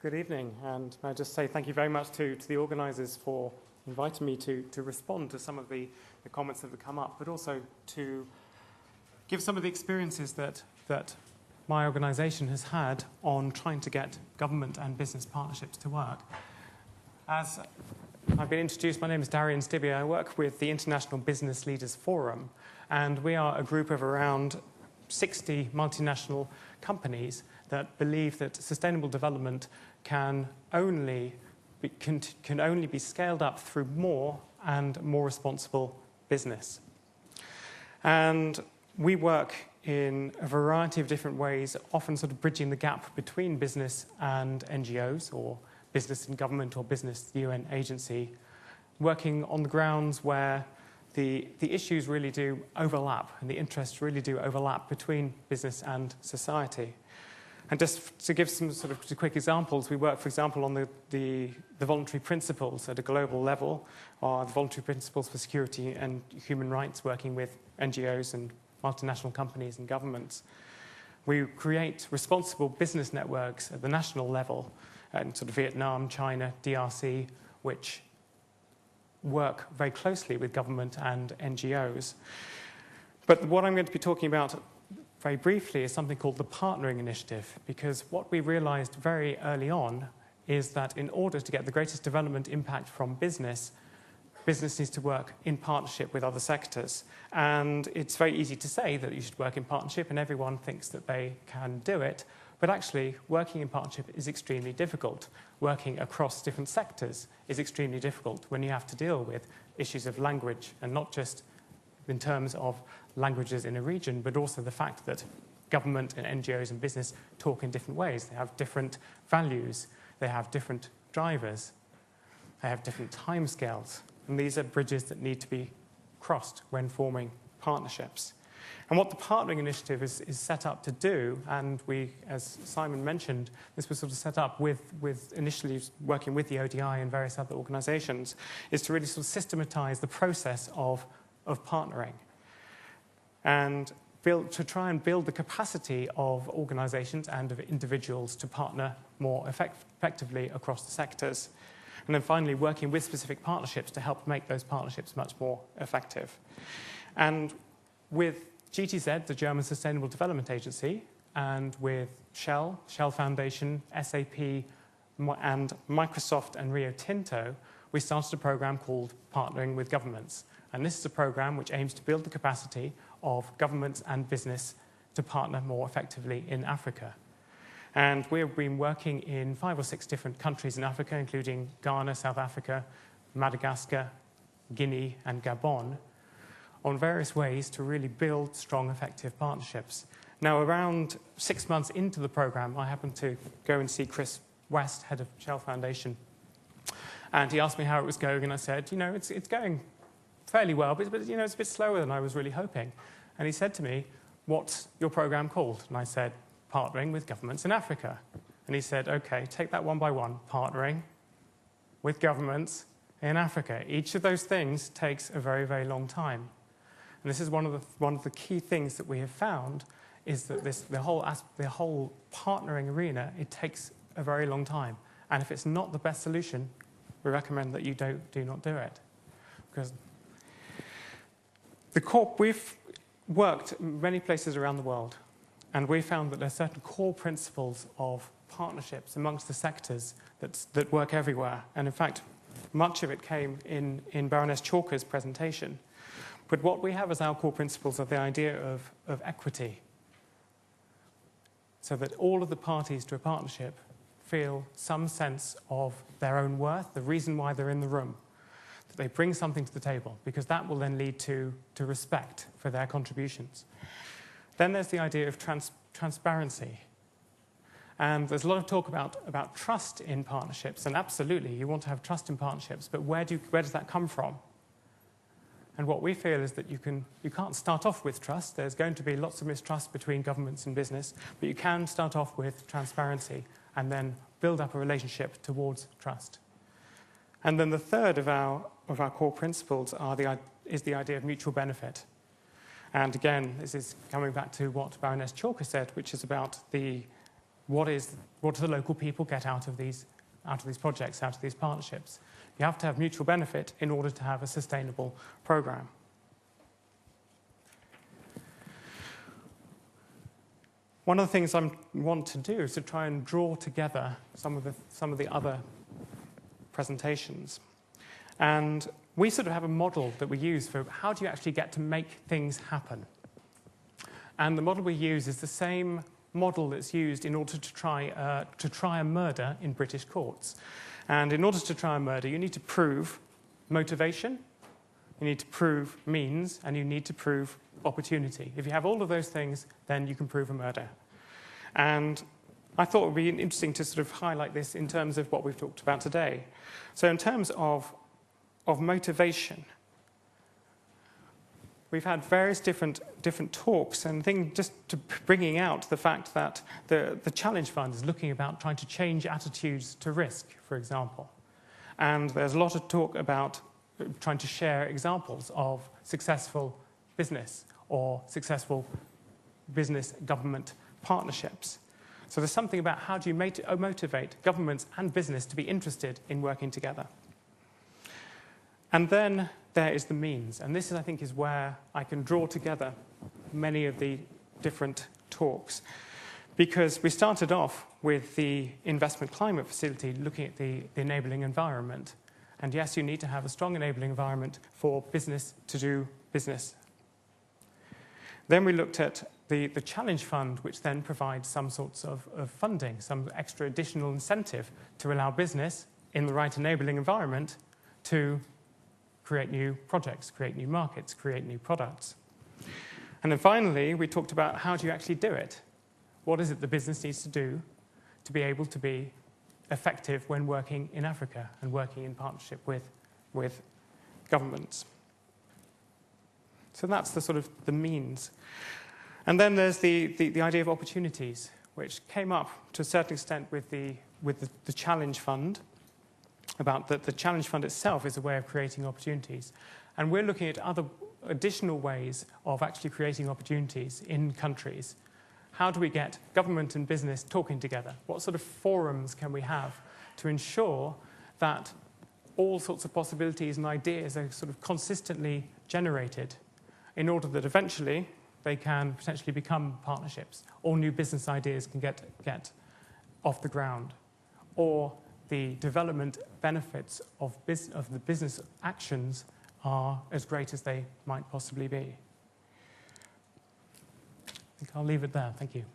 Good evening, and may I just say thank you very much to the organisers for inviting me to respond to some of the comments that have come up, but also to give some of the experiences that my organisation has had on trying to get government and business partnerships to work. As I've been introduced, my name is Darian Stibbe. I work with the International Business Leaders Forum, and we are a group of around 60 multinational companies that believe that sustainable development can only be scaled up through more and more responsible business. And we work in a variety of different ways, often sort of bridging the gap between business and NGOs, or business and government, or business UN agency, working on the grounds where the issues really do overlap and the interests really do overlap between business and society. And just to give some sort of quick examples, we work, for example, on the voluntary principles at a global level, or the voluntary principles for security and human rights, working with NGOs and multinational companies and governments. We create responsible business networks at the national level in sort of Vietnam, China, DRC, which work very closely with government and NGOs. But what I'm going to be talking about very briefly is something called the Partnering Initiative, because what we realized very early on is that in order to get the greatest development impact from business, business needs to work in partnership with other sectors. And it's very easy to say that you should work in partnership, and everyone thinks that they can do it. But actually, working in partnership is extremely difficult. Working across different sectors is extremely difficult when you have to deal with issues of language, and not just in terms of languages in a region, but also the fact that government and NGOs and business talk in different ways. They have different values, they have different drivers, they have different timescales, and these are bridges that need to be crossed when forming partnerships. And what the Partnering Initiative is set up to do, and we, as Simon mentioned, this was sort of set up with initially working with the ODI and various other organisations, is to really sort of systematise the process of partnering and to try and build the capacity of organisations and of individuals to partner more effectively across the sectors. And then finally, working with specific partnerships to help make those partnerships much more effective. And with GTZ, the German Sustainable Development Agency, and with Shell Foundation, SAP, and Microsoft and Rio Tinto, we started a program called Partnering with Governments. And this is a program which aims to build the capacity of governments and business to partner more effectively in Africa. And we've been working in 5 or 6 different countries in Africa, including Ghana, South Africa, Madagascar, Guinea, and Gabon, on various ways to really build strong, effective partnerships. Now, around 6 months into the program, I happened to go and see Chris West, head of Shell Foundation, and he asked me how it was going, and I said, you know, it's going fairly well, but you know, it's a bit slower than I was really hoping. And he said to me, what's your program called? And I said, Partnering with Governments in Africa. And he said, okay, take that one by one. Partnering with governments in Africa. Each of those things takes a very, very long time. And this is one of the key things that we have found, is that the whole partnering arena, it takes a very long time. And if it's not the best solution, we recommend that you do not do it. Because we've worked in many places around the world, and we found that there are certain core principles of partnerships amongst the sectors that work everywhere. And in fact, much of it came in Baroness Chalker's presentation. But what we have as our core principles are the idea of equity, so that all of the parties to a partnership feel some sense of their own worth, the reason why they're in the room, that they bring something to the table, because that will then lead to respect for their contributions. Then there's the idea of transparency. And there's a lot of talk about trust in partnerships, and absolutely, you want to have trust in partnerships, but where does that come from? And what we feel is that you can't start off with trust. There's going to be lots of mistrust between governments and business, but you can start off with transparency and then build up a relationship towards trust. And then the third of our core principles is the idea of mutual benefit. And again, this is coming back to what Baroness Chalker said, which is about the what do the local people get out of these projects, out of these partnerships? You have to have mutual benefit in order to have a sustainable program. One of the things I want to do is to try and draw together some of the other presentations. And we sort of have a model that we use for how do you actually get to make things happen. And the model we use is the same model that's used in order to try a murder in British courts. And in order to try a murder, you need to prove motivation, you need to prove means, and you need to prove opportunity. If you have all of those things, then you can prove a murder. And I thought it would be interesting to sort of highlight this in terms of what we've talked about today. So in terms of motivation, we've had various different talks and things just to bringing out the fact that the Challenge Fund is looking about trying to change attitudes to risk, for example. And there's a lot of talk about trying to share examples of successful business or successful business-government partnerships. So there's something about how do you motivate governments and business to be interested in working together. And then there is the means. And this, I think, is where I can draw together many of the different talks. Because we started off with the investment climate facility looking at the enabling environment. And yes, you need to have a strong enabling environment for business to do business. Then we looked at the Challenge Fund, which then provides some sorts of funding, some extra additional incentive to allow business in the right enabling environment to create new projects, create new markets, create new products. And then finally, we talked about how do you actually do it? What is it the business needs to do to be able to be effective when working in Africa and working in partnership with governments? So that's the sort of the means. And then there's the idea of opportunities, which came up to a certain extent with the Challenge Fund, about that the Challenge Fund itself is a way of creating opportunities. And we're looking at other additional ways of actually creating opportunities in countries. How do we get government and business talking together? What sort of forums can we have to ensure that all sorts of possibilities and ideas are sort of consistently generated in order that eventually they can potentially become partnerships, or new business ideas can get off the ground, or the development benefits of the business actions are as great as they might possibly be. I think I'll leave it there. Thank you.